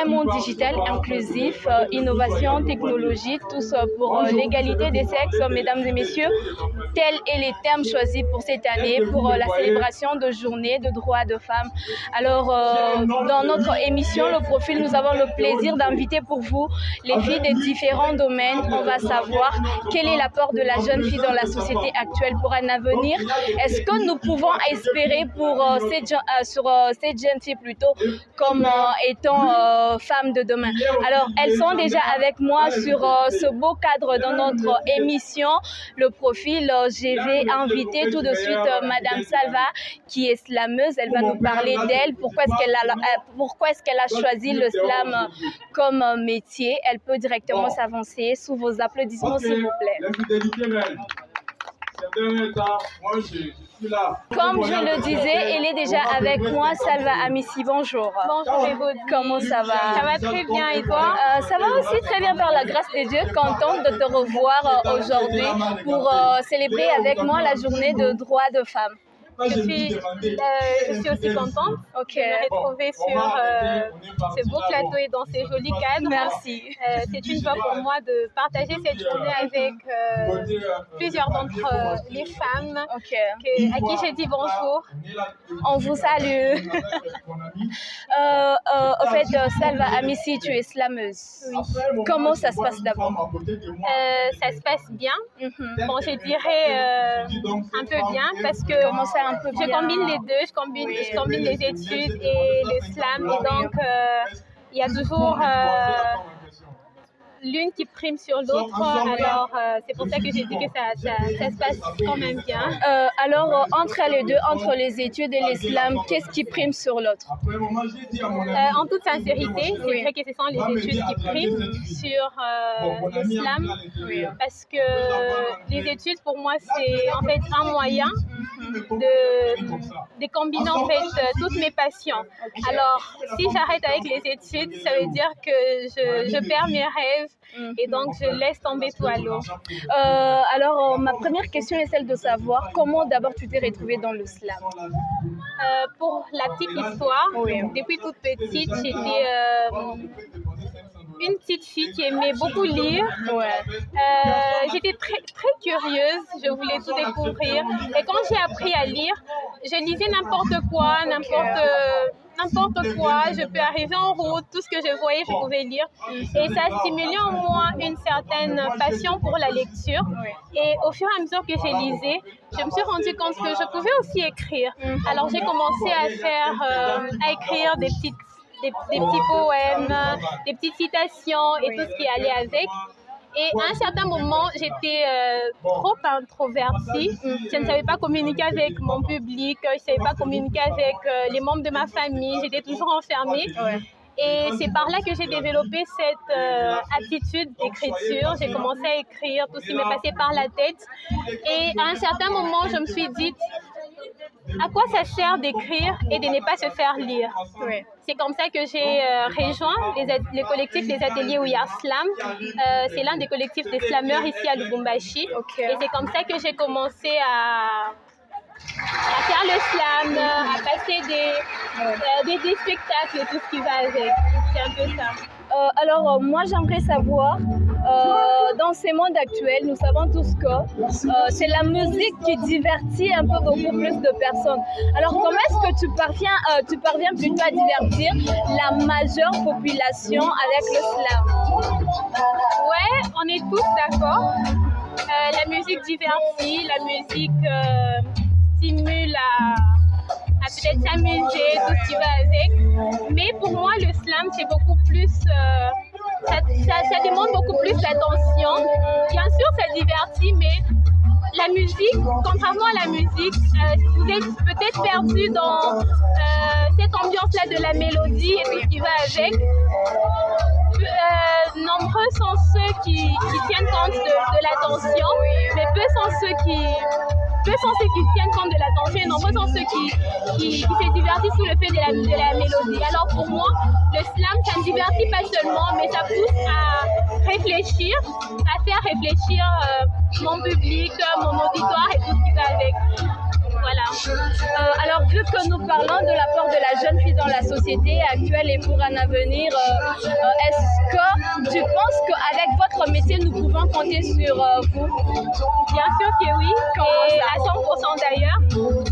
un monde digital inclusif, innovation, technologie, tous pour l'égalité des sexes, mesdames et messieurs. Tels sont les thèmes choisis pour cette année, pour la célébration de journée de droits de femmes. Alors, dans notre émission, Le Profil, nous avons le plaisir d'inviter pour vous les filles des différents domaines. On va savoir quel est l'apport de la jeune fille dans la société actuelle pour un avenir. Est-ce que nous pouvons espérer pour sur cette jeune fille plutôt comme étant femme de demain. Alors, elles sont déjà avec moi sur ce beau cadre dans notre émission, Le Profil. Je vais inviter tout de suite Madame Salva, qui est slameuse. Elle va nous parler d'elle. Pourquoi est-ce qu'elle a choisi le slam comme métier? Elle peut directement s'avancer sous vos applaudissements, s'il vous plaît. Comme je le disais, elle est déjà avec moi, Salva Amissi. Bonjour. Bonjour Elodie. Comment ça va? Ça va très bien et toi? Ça va aussi très bien par la grâce de Dieu. Contente de te revoir aujourd'hui pour célébrer avec moi la journée de droits de femmes. Je suis aussi contente de me retrouver sur ce beau plateau et dans ces jolis cadres. Merci. C'est une joie pour moi de partager cette journée avec plusieurs d'entre les femmes à qui j'ai dit bonjour. On vous salue. En fait, Salva Amissi, tu es slameuse. Oui. Comment ça se passe d'abord? Ça se passe bien. Bon, je dirais un peu bien parce que je combine les deux, je combine les études et le slam. Et donc, il y a toujours l'une qui prime sur l'autre. Alors, c'est pour ça que j'ai dit que ça se passe quand même bien. Alors, entre les deux, entre les études et l'islam, qu'est-ce qui prime sur l'autre? En toute sincérité, c'est vrai que ce sont les études qui priment sur l'islam. Parce que les études, pour moi, c'est en fait un moyen de combiner en fait toutes mes passions. Alors, si j'arrête avec les études, ça veut dire que je perds mes rêves et donc je laisse tomber tout à l'eau. Alors, ma première question est celle de savoir comment d'abord tu t'es retrouvée dans le slam. Pour la petite histoire, depuis toute petite, j'étais une petite fille qui aimait beaucoup lire. J'étais très, très curieuse, je voulais tout découvrir. Et quand j'ai appris à lire, je lisais n'importe quoi, je peux arriver en route, tout ce que je voyais, je pouvais lire. Et ça a stimulé en moi une certaine passion pour la lecture. Et au fur et à mesure que j'ai lisé, je me suis rendu compte que je pouvais aussi écrire. Alors j'ai commencé à écrire des petits poèmes, des petites citations et tout ce qui allait avec. Et à un certain moment, j'étais trop introvertie. Je ne savais pas communiquer avec mon public, je ne savais pas communiquer avec les membres de ma famille. J'étais toujours enfermée. Et c'est par là que j'ai développé cette aptitude d'écriture. J'ai commencé à écrire tout ce qui m'est passé par la tête. Et à un certain moment, je me suis dit, à quoi ça sert d'écrire et de ne pas se faire lire? C'est comme ça que j'ai rejoint le collectif des ateliers Ouya Slam. C'est l'un des collectifs des slameurs ici à Lubumbashi. Et c'est comme ça que j'ai commencé à faire le slam, à passer des spectacles et tout ce qui va avec. C'est un peu ça. Alors, moi, j'aimerais savoir, dans ce monde actuel, nous savons tous que c'est la musique qui divertit un peu beaucoup plus de personnes. Alors, comment est-ce que tu parviens plutôt à divertir la majeure population avec le slam? Ouais, on est tous d'accord. La musique divertit, la musique stimule à peut-être s'amuser, tout ce qui va avec. Mais pour moi, le slam, c'est beaucoup plus... ça demande beaucoup plus d'attention. Bien sûr, ça divertit, mais la musique, contrairement à la musique, vous êtes peut-être perdu dans cette ambiance-là de la mélodie et tout ce qui va avec. Nombreux sont ceux qui tiennent compte de l'attention, mais peu sont ceux qui tiennent compte de l'attention et nombreux sont ceux qui se divertissent sous le fait de la mélodie. Alors pour moi, le slam, ça ne divertit pas seulement, mais ça pousse à réfléchir, à faire réfléchir mon public, mon auditoire et tout ce qui va avec. Voilà. Alors, vu que nous parlons de l'apport de la jeune fille dans la société actuelle et pour un avenir, est-ce que tu penses qu'avec votre métier, nous pouvons compter sur vous? Bien sûr que oui, et à 100% d'ailleurs,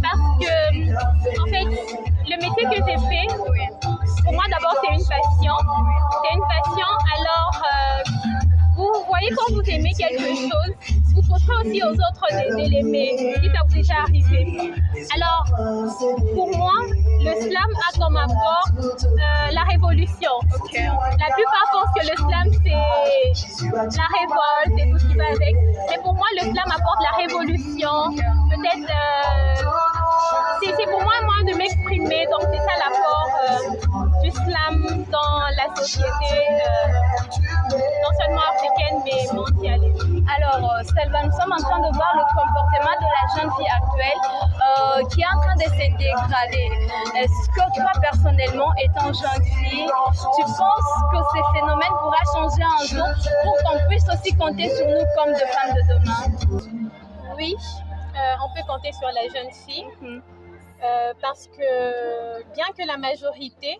parce que, en fait, le métier que j'ai fait, pour moi d'abord c'est une passion. C'est une passion, alors vous voyez quand vous aimez quelque chose, vous montrez aussi aux autres de l'aimer, si ça vous est déjà arrivé. Alors, pour moi, le slam a comme apport la révolution. La plupart pensent que le slam c'est la révolte et tout ce qui va avec, mais pour moi le slam apporte la révolution, peut-être c'est pour moi un moyen de m'exprimer, donc c'est ça l'apport du slam dans la société, non seulement africaine mais mondiale. Alors, Selva, nous sommes en train de voir le comportement de la jeune fille actuelle qui est en train de se dégrader. Est-ce que toi, personnellement, étant jeune fille, tu penses que ce phénomène pourra changer un jour pour qu'on puisse aussi compter sur nous comme de femmes de demain? Oui, on peut compter sur la jeune fille. Parce que bien que la majorité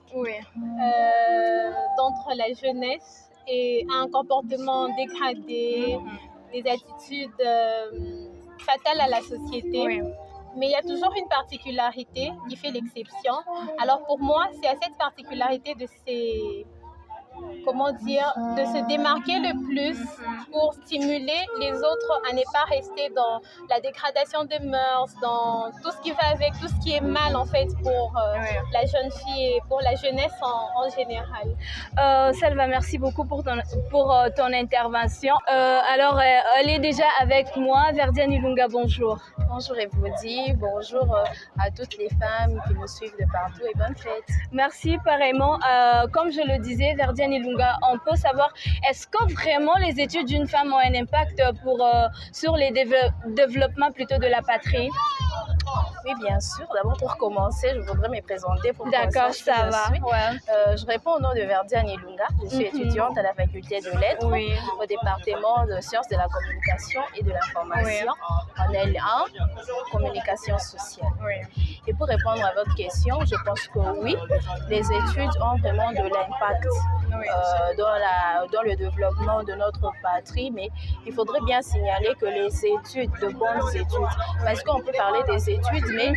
d'entre la jeunesse ait un comportement dégradé, des attitudes fatales à la société, mais il y a toujours une particularité qui fait l'exception. Alors pour moi, c'est à cette particularité de de se démarquer le plus pour stimuler les autres à ne pas rester dans la dégradation des mœurs, dans tout ce qui va avec, tout ce qui est mal en fait pour la jeune fille et pour la jeunesse en général. Selva, merci beaucoup pour ton intervention. Alors, elle est déjà avec moi. Verdiane Ilunga, bonjour. Bonjour Evody, bonjour à toutes les femmes qui nous suivent de partout et bonne fête. Merci pareillement. Comme je le disais, Verdiane Ilunga, on peut savoir, est-ce que vraiment les études d'une femme ont un impact sur les développements plutôt de la patrie? Oui, bien sûr. D'abord, pour commencer, je voudrais me présenter pour D'accord, ça va. Je réponds au nom de Verdiane Ilunga. Je suis étudiante à la faculté de lettres au département de sciences de la communication et de l'information en L1, communication sociale. Et pour répondre à votre question, je pense que oui, les études ont vraiment de l'impact dans le développement de notre patrie, mais il faudrait bien signaler que les études, de bonnes études, parce qu'on peut parler des études, mais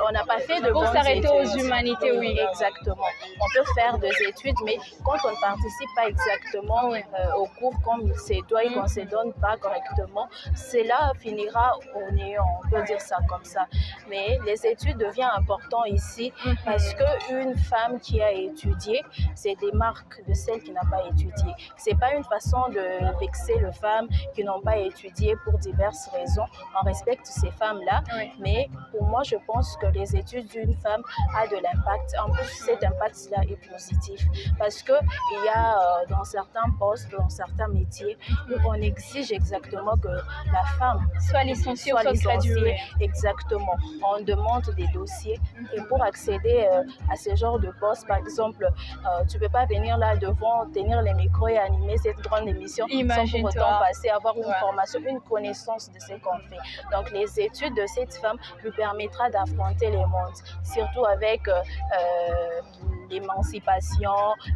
on n'a pas fait de bonnes études. Pour s'arrêter aux humanités, oui. Exactement. On peut faire des études, mais quand on ne participe pas exactement au cours comme c'est doit et qu'on ne se donne pas correctement, cela finira au néant, on peut dire ça comme ça. Mais les études deviennent importantes ici parce qu'une femme qui a étudié, c'est des marques de celle qui n'a pas étudié. Ce n'est pas une façon de vexer les femmes qui n'ont pas étudié pour diverses raisons. On respecte ces femmes-là, mais pour moi, je pense que les études d'une femme ont de l'impact. En plus, cet impact-là est positif parce qu'il y a dans certains postes, dans certains métiers, où on exige exactement que la femme soit licenciée ou soit graduée. Exactement. On demande des dossiers et pour accéder à ce genre de poste, par exemple, tu ne peux pas venir là devant, tenir les micros et animer cette grande émission sans pour autant passer, avoir une formation, une connaissance de ce qu'on fait. Donc, les études de cette femme lui permettra d'affronter les mondes, surtout avec l'émancipation,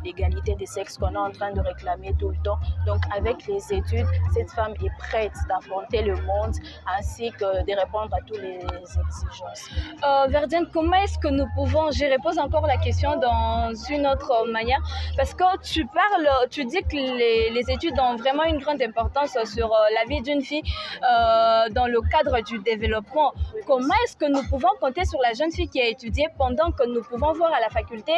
l'égalité des sexes qu'on est en train de réclamer tout le temps. Donc, avec les études, cette femme est prête d'affronter le monde ainsi que de répondre à toutes les exigences. Verdiane, comment est-ce que nous pouvons, je repose encore la question dans une autre manière, parce que tu dis que les études ont vraiment une grande importance sur la vie d'une fille dans le cadre du développement. Comment est-ce que nous pouvons compter sur la jeune fille qui a étudié pendant que nous pouvons voir à la faculté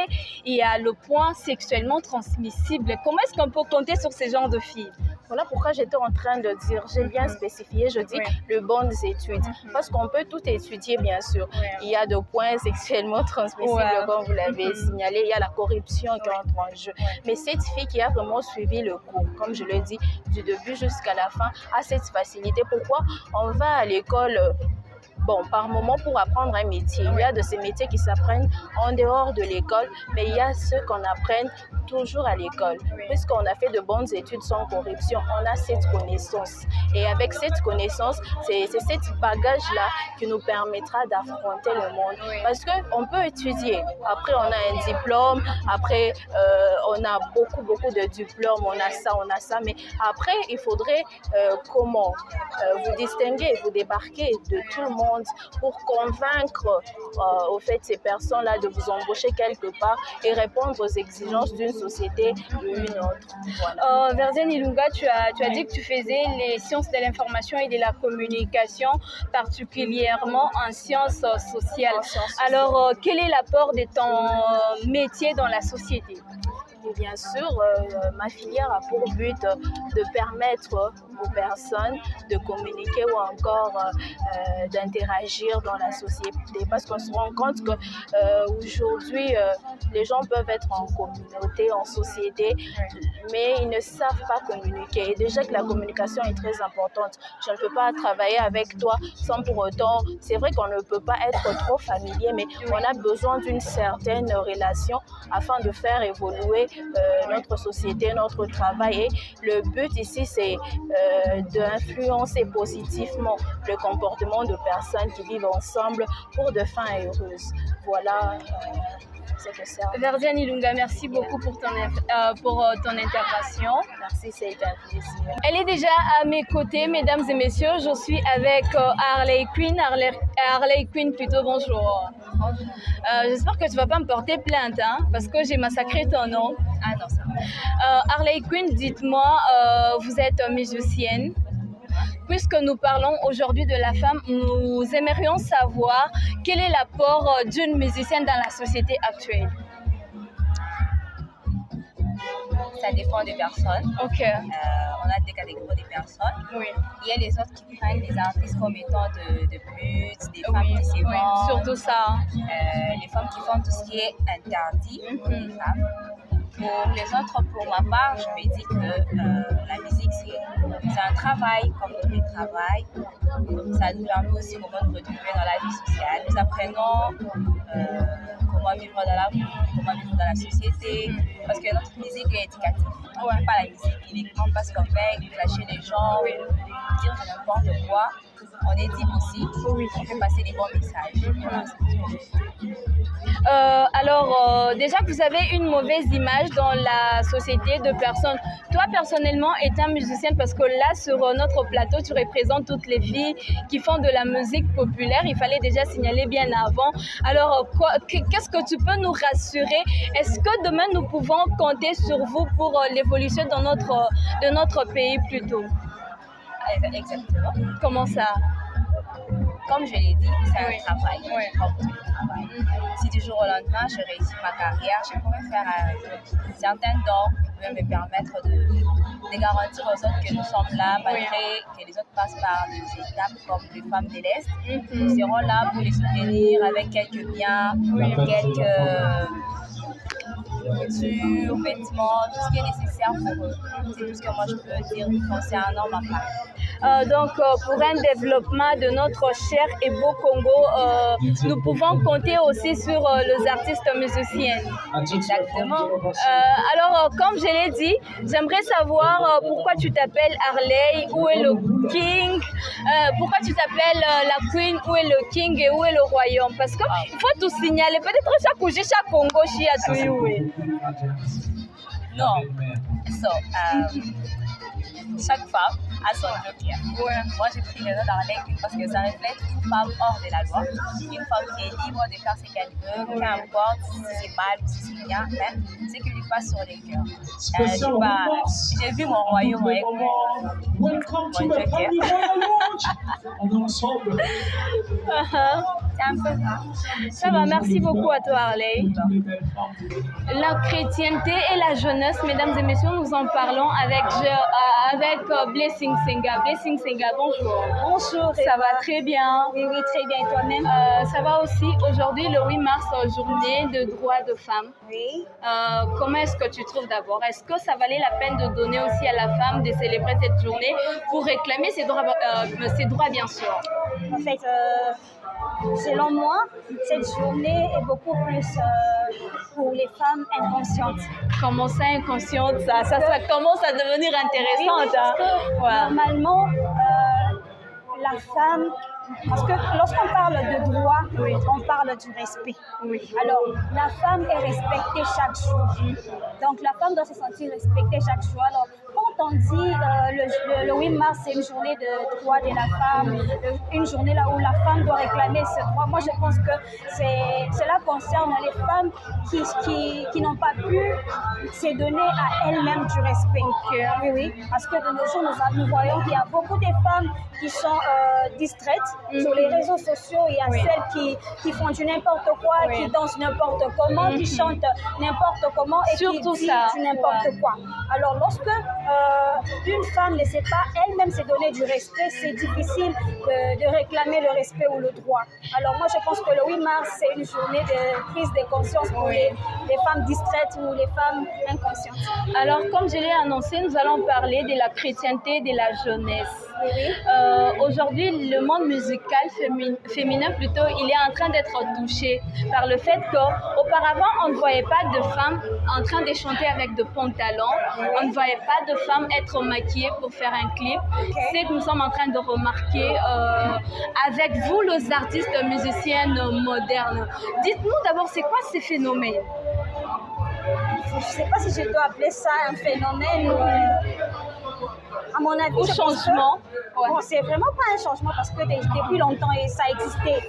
il y a le point sexuellement transmissible? Comment est-ce qu'on peut compter sur ces genres de filles? Voilà pourquoi j'étais en train de dire, j'ai bien spécifié, je dis de bonnes études. Parce qu'on peut tout étudier, bien sûr. Il y a des points sexuellement transmissibles, comme vous l'avez signalé. Il y a la corruption qui entre en jeu. Mais cette fille qui a vraiment suivi le cours, comme je l'ai dit, du début jusqu'à la fin, a cette facilité. Pourquoi? On va à l'école bon, par moment pour apprendre un métier. Il y a de ces métiers qui s'apprennent en dehors de l'école, mais il y a ceux qu'on apprend toujours à l'école. Puisqu'on a fait de bonnes études sans corruption, on a cette connaissance. Et avec cette connaissance, c'est cette bagage-là qui nous permettra d'affronter le monde. Parce qu'on peut étudier. Après, on a un diplôme. Après, on a beaucoup de diplômes. On a ça. Mais après, il faudrait vous distinguer, vous débarquer de tout le monde pour convaincre au fait ces personnes-là de vous embaucher quelque part et répondre aux exigences d'une société ou une autre. Voilà. Verdiane Ilunga, tu as dit que tu faisais les sciences de l'information et de la communication, particulièrement en sciences sociales. Alors, quel est l'apport de ton métier dans la société? Et bien sûr, ma filière a pour but de permettre aux personnes de communiquer ou encore d'interagir dans la société. Parce qu'on se rend compte qu'aujourd'hui, les gens peuvent être en communauté, en société, mais ils ne savent pas communiquer. Et déjà que la communication est très importante. Je ne peux pas travailler avec toi sans pour autant... C'est vrai qu'on ne peut pas être trop familier, mais on a besoin d'une certaine relation afin de faire évoluer notre société, notre travail. Et le but ici, c'est d'influencer positivement le comportement de personnes qui vivent ensemble pour de fins heureuses. Voilà ce que c'est. Verdiane Ilunga, merci beaucoup pour ton intervention. Merci, c'est un plaisir. Elle est déjà à mes côtés, mesdames et messieurs. Je suis avec Harley Quinn. Harley Quinn, plutôt, bonjour. J'espère que tu ne vas pas me porter plainte, hein, parce que j'ai massacré ton nom. Ah non, ça va. Harley Quinn, dites-moi, vous êtes musicienne. Puisque nous parlons aujourd'hui de la femme, nous aimerions savoir quel est l'apport d'une musicienne dans la société actuelle. Ça dépend des personnes. Ok. On a des catégories de personnes. Oui. Il y a les autres qui prennent les artistes comme étant de putes, des femmes qui s'y vendent. Surtout ça. Les femmes qui font tout ce qui est interdit pour les femmes. Pour les autres, pour ma part, je me dis que la musique, c'est un travail comme tous les travails. Ça nous permet aussi comment nous retrouver dans la vie sociale. Nous apprenons comment vivre dans l'amour, comment vivre dans la société. Parce que notre musique est éducative. On ne fait pas la musique uniquement parce qu'on veut clasher les gens, dire n'importe quoi. On éduque aussi, on fait passer les bons messages. Voilà, alors, déjà que vous avez une mauvaise image dans la société de personnes, toi personnellement étant musicienne, parce que là sur notre plateau tu représentes toutes les filles qui font de la musique populaire, il fallait déjà signaler bien avant. Alors qu'est-ce que tu peux nous rassurer? Est-ce que demain nous pouvons compter sur vous pour l'évolution de notre pays plutôt? Exactement. Comment ça? Comme je l'ai dit, c'est un travail. Comme tout le travail. Si du jour au lendemain, je réussis ma carrière, je pourrais faire certains dons qui pourraient me permettre de garantir aux autres que nous sommes là, malgré que les autres passent par des étapes comme les femmes de l'Est. Nous serons là pour les soutenir avec quelques biens, quelques nourriture, vêtements, tout ce qui est nécessaire pour eux. C'est tout ce que moi je peux dire concernant ma part. Donc, pour un développement de notre cher et beau Congo, nous pouvons compter aussi sur les artistes musiciennes. Exactement. Alors, comme je l'ai dit, j'aimerais savoir pourquoi tu t'appelles Harley, où est le King, pourquoi tu t'appelles la Queen, où est le King et où est le Royaume. Parce qu'il faut tout signaler. Peut-être chaque Congo, chi a tout. Non. Chaque femme a son joker. Moi, j'ai pris le nom d'Harley parce que ça reflète une femme hors de la loi, une femme qui est libre de faire ce qu'elle veut, peu importe si c'est mal ou si c'est bien, mais ce qui lui passe sur les cœurs. J'ai vu mon royaume avec mon joker. C'est un peu ça. Ça va, merci beaucoup à toi, Arley. La chrétienté et la jeunesse, mesdames et messieurs, nous en parlons avec Blessing Senga. Blessing Senga, bonjour. Bonjour. Ça va très bien. Oui, très bien. Et toi-même? Ça va aussi. Aujourd'hui, le 8 mars, journée de droits de femmes. Oui. Comment est-ce que tu trouves d'abord? Est-ce que ça valait la peine de donner aussi à la femme de célébrer cette journée pour réclamer ses droits bien sûr? En fait, selon moi, cette journée est beaucoup plus pour les femmes inconscientes. Comment ça, inconsciente? Ça commence à devenir intéressant. Oui, parce que normalement, la femme... Parce que lorsqu'on parle de droit, on parle du respect. Oui. Alors, la femme est respectée chaque jour. Donc, la femme doit se sentir respectée chaque jour. Alors, quand on dit le 8 mars, c'est une journée de droit de la femme, une journée là où la femme doit réclamer ce droit, moi je pense que cela concerne les femmes qui n'ont pas pu se donner à elles-mêmes du respect. Oui, parce que de nos jours, nous voyons qu'il y a beaucoup de femmes qui sont distraites sur les réseaux sociaux. Il y a celles qui font du n'importe quoi, qui dansent n'importe comment, qui chantent n'importe comment et surtout qui disent du n'importe quoi. Alors lorsque une femme ne sait pas elle-même se donner du respect, c'est difficile de réclamer le respect ou le droit. Alors moi je pense que le 8 mars, c'est une journée de prise de conscience pour les femmes distraites ou les femmes inconscientes. Alors comme je l'ai annoncé, nous allons parler de la chrétienté de la jeunesse. Aujourd'hui, le monde musical féminin plutôt, il est en train d'être touché par le fait qu'auparavant, on ne voyait pas de femmes en train de chanter avec de pantalons, on ne voyait pas de femmes être maquillées pour faire un clip. C'est que nous sommes en train de remarquer avec vous, les artistes musiciennes modernes. Dites-nous d'abord, c'est quoi ces phénomènes? Je ne sais pas si je dois appeler ça un phénomène ou... À mon avis, au changement. Bon, c'est vraiment pas un changement parce que depuis longtemps ça existait.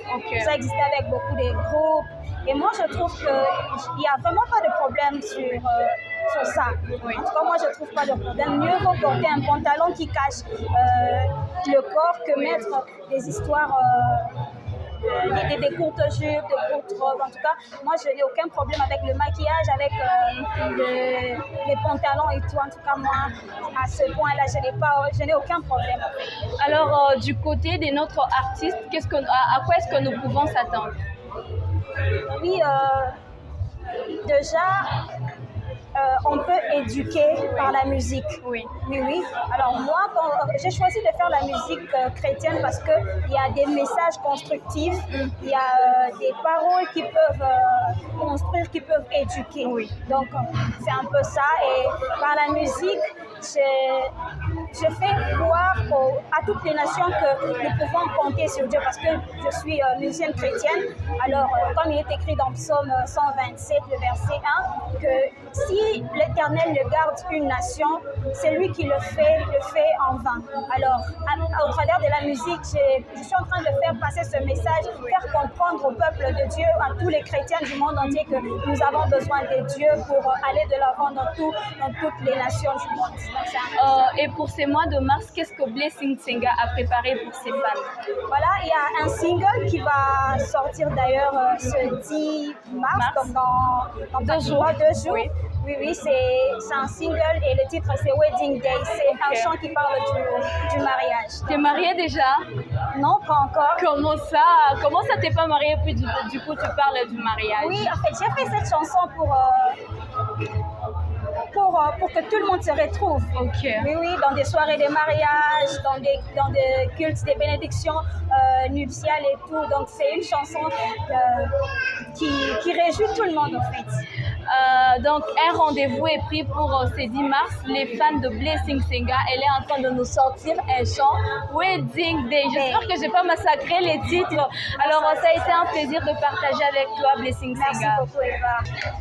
Ça existait avec beaucoup de groupes. Et moi, je trouve qu'il n'y a vraiment pas de problème sur ça. En tout cas, moi, je trouve pas de problème. Mieux vaut porter un pantalon qui cache le corps que mettre des histoires... des courtes jupes, de courtes robes. En tout cas, moi, je n'ai aucun problème avec le maquillage, avec les pantalons et tout. En tout cas, moi, à ce point-là, je n'ai aucun problème. Alors, du côté de notre artiste, à quoi est-ce que nous pouvons s'attendre? Oui, déjà... on peut éduquer par la musique. Oui. Alors moi, j'ai choisi de faire la musique chrétienne parce qu'il y a des messages constructifs, il y a des paroles qui peuvent construire, qui peuvent éduquer. Donc c'est un peu ça. Et par la musique, je fais voir à toutes les nations que nous pouvons compter sur Dieu parce que je suis musicienne chrétienne. Alors, comme il est écrit dans Psaume 127, le verset 1, que si l'Éternel ne garde une nation, c'est lui qui le fait en vain. Alors, au travers de la musique, je suis en train de faire passer ce message, faire comprendre au peuple de Dieu, à tous les chrétiens du monde entier que nous avons besoin de Dieu pour aller de l'avant dans toutes les nations du monde. Et pour ces mois de mars, qu'est-ce que Blessing Senga a préparé pour ses fans? Voilà, il y a un single qui va sortir d'ailleurs ce 10 mars, donc dans 2 jours. Oui, c'est un single et le titre c'est Wedding Day. C'est un chant qui parle du mariage. T'es mariée déjà? Non, pas encore. Comment ça t'es pas mariée puis du coup tu parles du mariage? Oui, en fait j'ai fait cette chanson pour que tout le monde se retrouve. Oui, dans des soirées de mariage, dans des cultes, des bénédictions nuptiales et tout. Donc c'est une chanson qui réjouit tout le monde en fait. Donc un rendez-vous est pris pour ce 10 mars. Les fans de Blessing Senga, elle est en train de nous sortir un chant Wedding Day. J'espère que je n'ai pas massacré les titres. Alors ça a été un plaisir de partager avec toi Blessing Senga. Merci beaucoup Eva.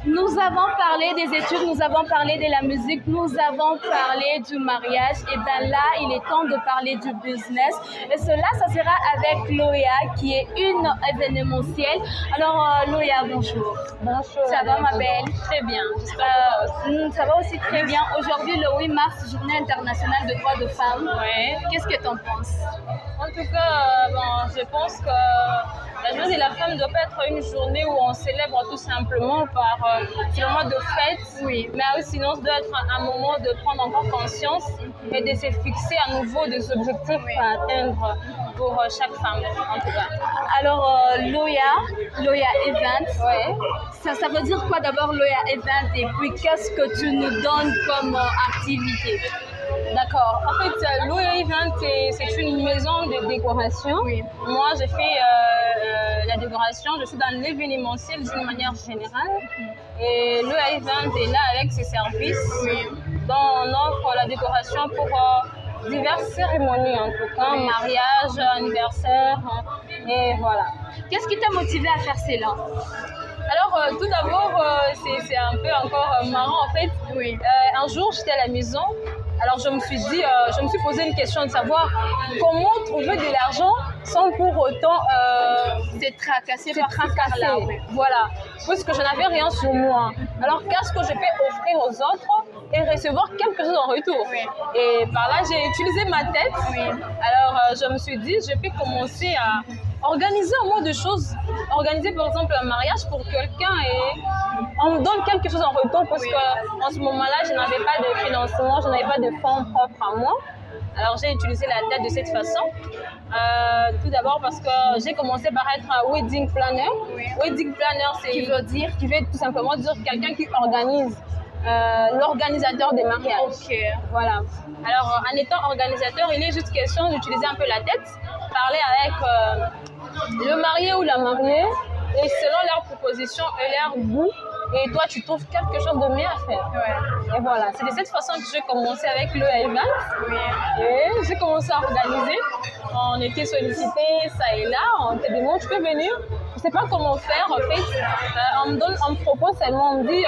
Nous avons parlé des études, nous avons parlé de la musique, nous avons parlé du mariage. Et bien là, il est temps de parler du business. Et cela, ça sera avec Loya qui est une événementielle. Alors Loya, bonjour. Bonjour. Ça va ma belle? Très bien. Ça va aussi très bien. Aujourd'hui, le 8 mars, journée internationale de droits de femmes. Qu'est-ce que tu en penses? En tout cas, je pense que La journée de la femme ne doit pas être une journée où on célèbre tout simplement par c'est un moment de fête, Oui. mais sinon, ça doit être un moment de prendre encore conscience et de se fixer à nouveau des objectifs à atteindre pour chaque femme, en tout cas. Alors, Loya Event, Ouais. ça veut dire quoi d'abord Loya Event et puis qu'est-ce que tu nous donnes comme activité? D'accord. En fait, Loya Event, c'est une maison de décoration. Oui. Moi, j'ai fait la décoration. Je suis dans l'événementiel d'une manière générale. Et Loya Event est là avec ses services. Dont on offre la décoration pour diverses cérémonies, en tout cas, mariage, anniversaire, et voilà. Qu'est-ce qui t'a motivé à faire cela? Alors, tout d'abord, c'est un peu encore marrant en fait. Oui. Un jour, j'étais à la maison. Alors, je me suis dit, je me suis posé une question de savoir comment trouver de l'argent sans pour autant C'est tracassé se par tracasser. oui. Voilà, puisque je n'avais rien sur moi. Alors, qu'est-ce que je peux offrir aux autres et recevoir quelque chose en retour? Oui. Et par là, j'ai utilisé ma tête. Oui. Alors, je me suis dit, je peux commencer à organiser un mot de choses. Organiser, par exemple, un mariage pour quelqu'un et on me donne quelque chose en retour parce qu'en ce moment-là, je n'avais pas de financement, je n'avais pas de fonds propres à moi. Alors, j'ai utilisé la tête de cette façon. Tout d'abord parce que j'ai commencé par être un wedding planner. Oui. Wedding planner, c'est Qui veut dire? qui veut tout simplement dire quelqu'un qui organise, l'organisateur des mariages. Ok. Voilà. Alors, en étant organisateur, il est juste question d'utiliser un peu la tête, parler avec le marié ou la mariée, et selon leurs propositions et leur goût, et toi, tu trouves quelque chose de mieux à faire. Ouais. Et voilà, c'est de cette façon que j'ai commencé avec le event. Oui. Et j'ai commencé à organiser. On était sollicités, ça et là. On te demande, tu peux venir. Je ne sais pas comment faire en fait. On me propose seulement, on me dit,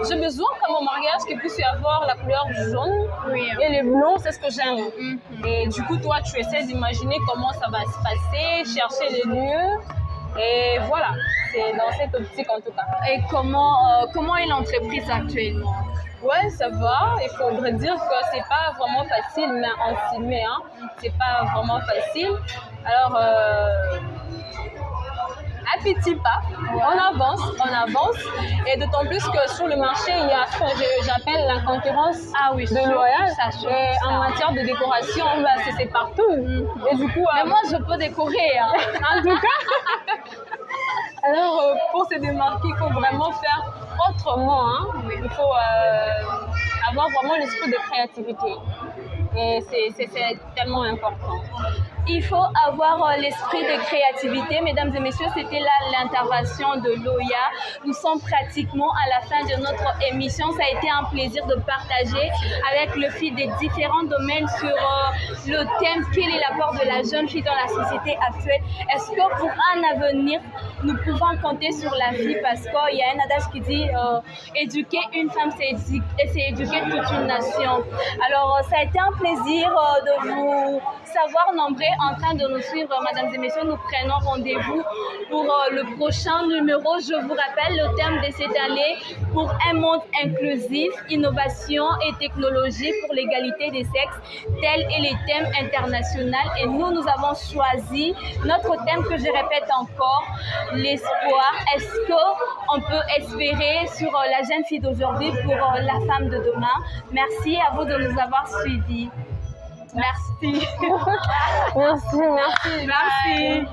j'ai besoin qu'à mon mariage qu'il puisse y avoir la couleur jaune Oui. et le blond, c'est ce que j'aime. Et du coup, toi, tu essaies d'imaginer comment ça va se passer, chercher les lieux. Et voilà, c'est dans cette optique en tout cas. Et comment est l'entreprise actuellement? Ouais, ça va. Il faudrait dire que c'est pas vraiment facile, mais on s'y met. Hein. C'est pas vraiment facile. Alors, à petits pas, on avance. Et d'autant plus que sur le marché, il y a ce que j'appelle la concurrence de loyal. Et en matière de décoration, c'est partout. Et du coup, Mais moi, je peux décorer. Hein. en tout cas, alors pour se démarquer, il faut vraiment faire autrement. Hein. Il faut avoir vraiment l'esprit de créativité. Et c'est tellement important. Il faut avoir l'esprit de créativité. Mesdames et messieurs, c'était là l'intervention de Loya. Nous sommes pratiquement à la fin de notre émission. Ça a été un plaisir de partager avec le fil des différents domaines sur le thème « Quel est l'apport de la jeune fille dans la société actuelle ?» Est-ce que pour un avenir, nous pouvons compter sur la fille? Parce qu'il y a un adage qui dit éduquer une femme, c'est éduquer toute une nation. Alors, ça a été un plaisir de vous savoir nombreux en train de nous suivre, mesdames et messieurs. Nous prenons rendez-vous pour le prochain numéro. Je vous rappelle le thème de cette année pour un monde inclusif, innovation et technologie pour l'égalité des sexes. Tel est le thème international et nous avons choisi notre thème que je répète encore, l'espoir. Est-ce qu'on peut espérer sur la jeune fille d'aujourd'hui pour la femme de demain? Merci à vous de nous avoir suivis. Merci. Merci.